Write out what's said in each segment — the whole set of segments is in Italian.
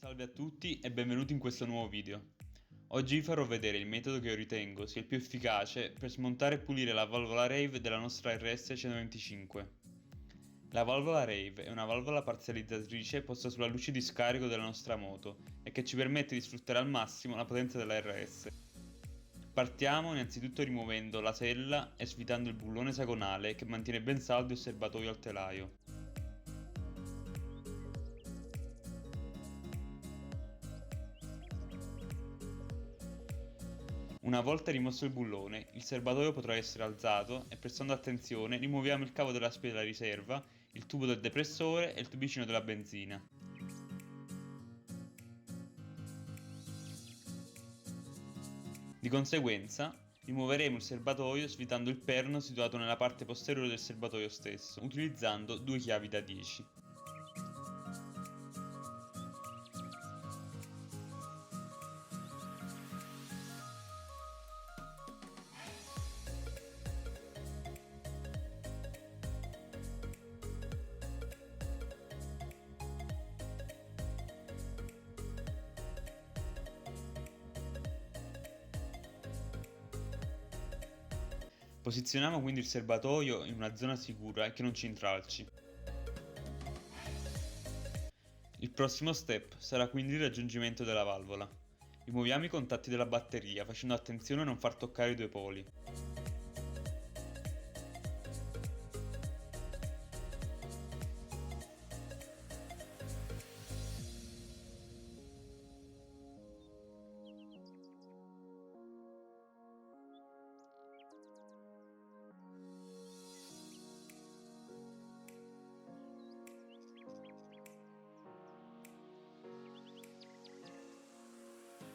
Salve a tutti e benvenuti in questo nuovo video. Oggi vi farò vedere il metodo che io ritengo sia il più efficace per smontare e pulire la valvola rave della nostra RS 125. La valvola rave è una valvola parzializzatrice posta sulla luce di scarico della nostra moto e che ci permette di sfruttare al massimo la potenza della RS. Partiamo innanzitutto rimuovendo la sella e svitando il bullone esagonale che mantiene ben saldo il serbatoio al telaio. Una volta rimosso il bullone, il serbatoio potrà essere alzato e prestando attenzione rimuoviamo il cavo della spia della riserva, il tubo del depressore e il tubicino della benzina. Di conseguenza, rimuoveremo il serbatoio svitando il perno situato nella parte posteriore del serbatoio stesso, utilizzando due chiavi da 10. Posizioniamo quindi il serbatoio in una zona sicura e che non ci intralci. Il prossimo step sarà quindi il raggiungimento della valvola. Rimuoviamo i contatti della batteria facendo attenzione a non far toccare i due poli.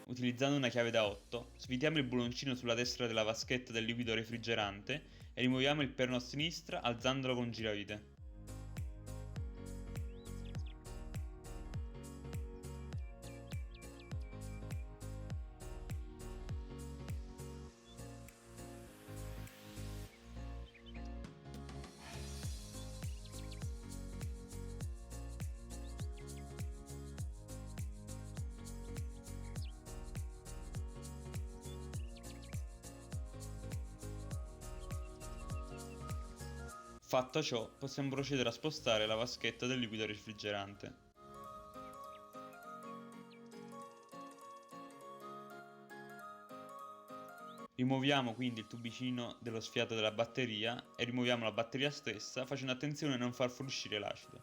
Utilizzando una chiave da 8, svitiamo il bulloncino sulla destra della vaschetta del liquido refrigerante e rimuoviamo il perno a sinistra alzandolo con giravite. Fatto ciò, possiamo procedere a spostare la vaschetta del liquido refrigerante. Rimuoviamo quindi il tubicino dello sfiato della batteria e rimuoviamo la batteria stessa facendo attenzione a non far fuoriuscire l'acido.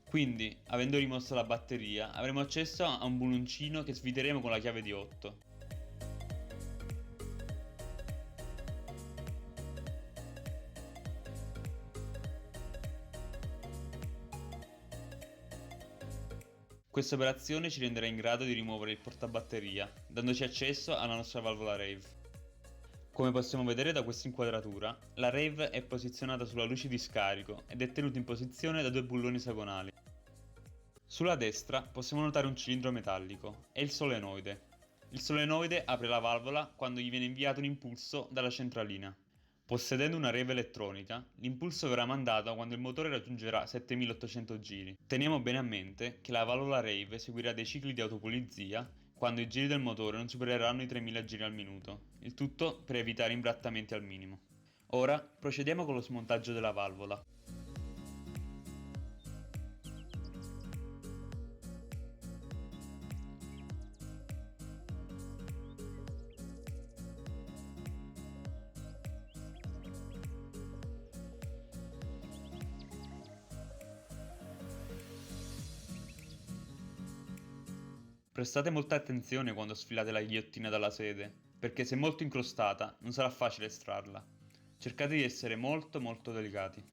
Quindi, avendo rimosso la batteria, avremo accesso a un bulloncino che sviteremo con la chiave di 8. Questa operazione ci renderà in grado di rimuovere il portabatteria, dandoci accesso alla nostra valvola rave. Come possiamo vedere da questa inquadratura, la rave è posizionata sulla luce di scarico ed è tenuta in posizione da due bulloni esagonali. Sulla destra possiamo notare un cilindro metallico, è il solenoide. Il solenoide apre la valvola quando gli viene inviato un impulso dalla centralina. Possedendo una rave elettronica, l'impulso verrà mandato quando il motore raggiungerà 7800 giri. Teniamo bene a mente che la valvola rave seguirà dei cicli di autopulizia quando i giri del motore non supereranno i 3000 giri al minuto, il tutto per evitare imbrattamenti al minimo. Ora procediamo con lo smontaggio della valvola. Prestate molta attenzione quando sfilate la ghigliottina dalla sede, perché se molto incrostata non sarà facile estrarla. Cercate di essere molto delicati.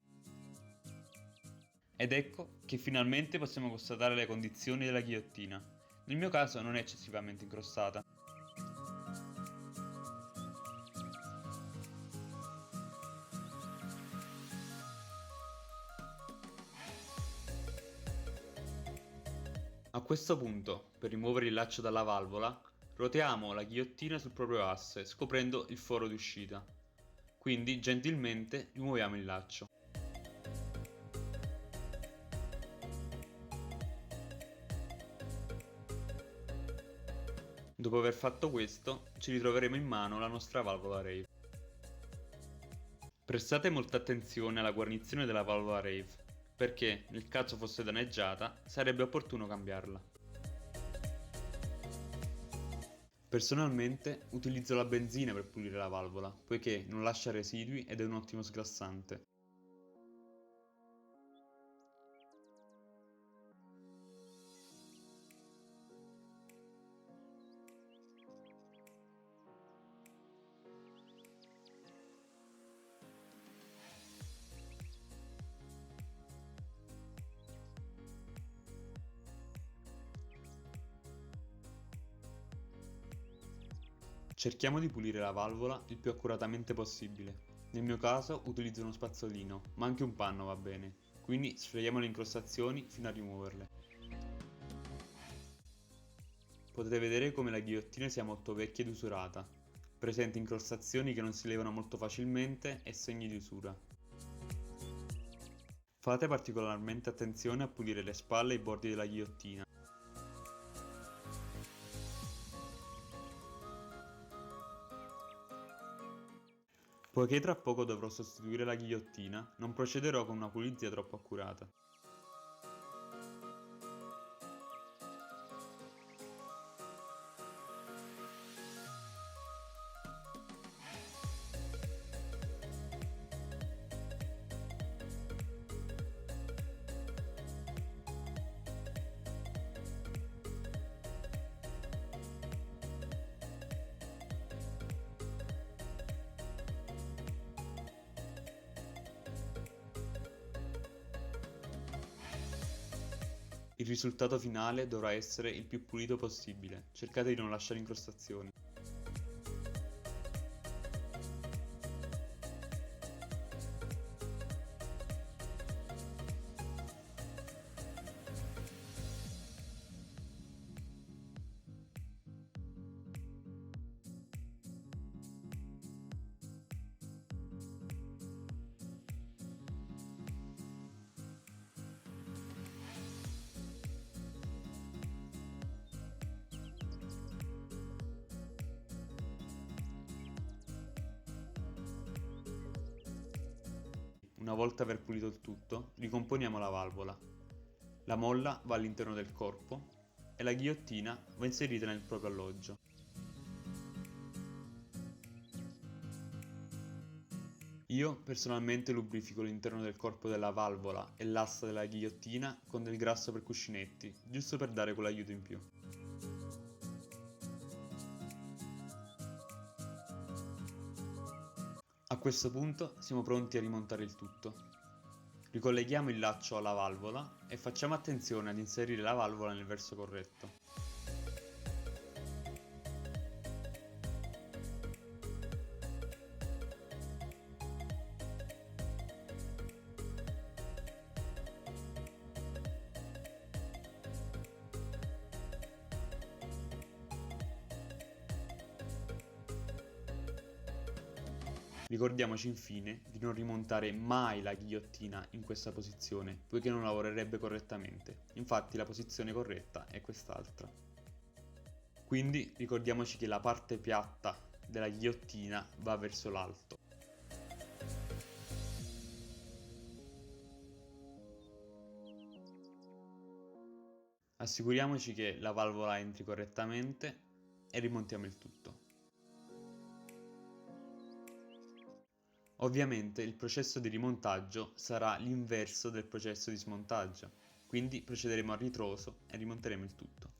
Ed ecco che finalmente possiamo constatare le condizioni della ghigliottina. Nel mio caso non è eccessivamente incrostata. A questo punto, per rimuovere il laccio dalla valvola, roteamo la ghigliottina sul proprio asse, scoprendo il foro di uscita. Quindi, gentilmente, rimuoviamo il laccio. Dopo aver fatto questo, ci ritroveremo in mano la nostra valvola rave. Prestate molta attenzione alla guarnizione della valvola rave, perché, nel caso fosse danneggiata, sarebbe opportuno cambiarla. Personalmente utilizzo la benzina per pulire la valvola, poiché non lascia residui ed è un ottimo sgrassante. Cerchiamo di pulire la valvola il più accuratamente possibile. Nel mio caso utilizzo uno spazzolino, ma anche un panno va bene, quindi sfreghiamo le incrostazioni fino a rimuoverle. Potete vedere come la ghigliottina sia molto vecchia ed usurata, presente incrostazioni che non si levano molto facilmente e segni di usura. Fate particolarmente attenzione a pulire le spalle e i bordi della ghigliottina. Poiché tra poco dovrò sostituire la ghigliottina, non procederò con una pulizia troppo accurata. Il risultato finale dovrà essere il più pulito possibile, cercate di non lasciare incrostazioni. Una volta aver pulito il tutto, ricomponiamo la valvola. La molla va all'interno del corpo e la ghigliottina va inserita nel proprio alloggio. Io personalmente lubrifico l'interno del corpo della valvola e l'asta della ghigliottina con del grasso per cuscinetti, giusto per dare quell'aiuto in più. A questo punto siamo pronti a rimontare il tutto. Ricolleghiamo il laccio alla valvola e facciamo attenzione ad inserire la valvola nel verso corretto. Ricordiamoci infine di non rimontare mai la ghigliottina in questa posizione, poiché non lavorerebbe correttamente. Infatti la posizione corretta è quest'altra. Quindi ricordiamoci che la parte piatta della ghigliottina va verso l'alto. Assicuriamoci che la valvola entri correttamente e rimontiamo il tutto. Ovviamente il processo di rimontaggio sarà l'inverso del processo di smontaggio, quindi procederemo a ritroso e rimonteremo il tutto.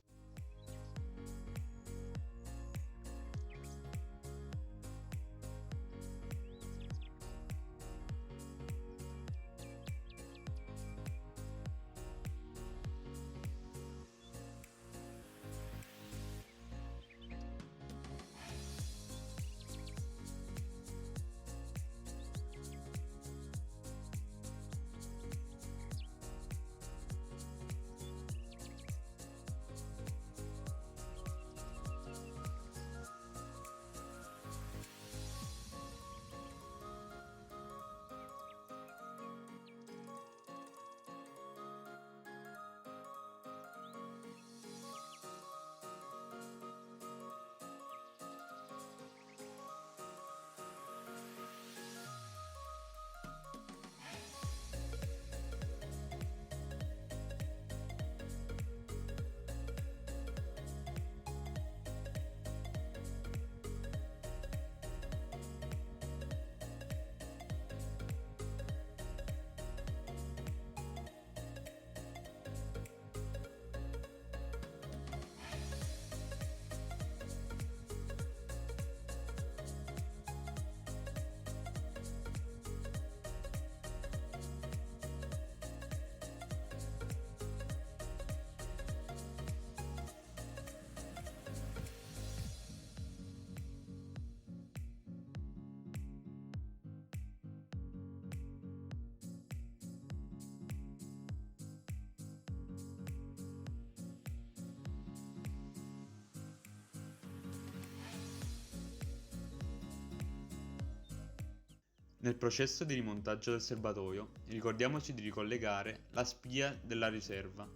Nel processo di rimontaggio del serbatoio, ricordiamoci di ricollegare la spia della riserva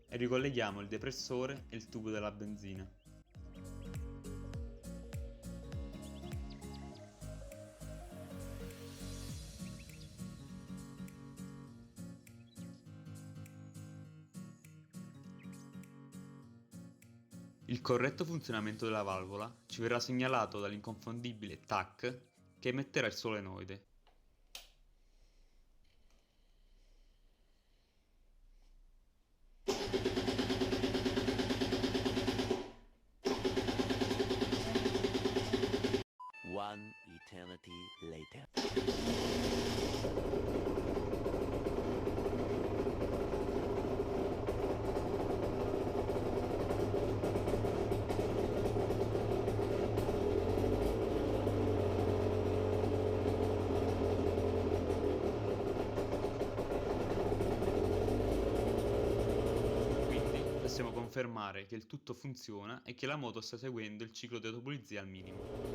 e ricolleghiamo il depressore e il tubo della benzina. Il corretto funzionamento della valvola ci verrà segnalato dall'inconfondibile TAC che emetterà il solenoide. One eternity later. Quindi possiamo confermare che il tutto funziona e che la moto sta seguendo il ciclo di autopulizia al minimo.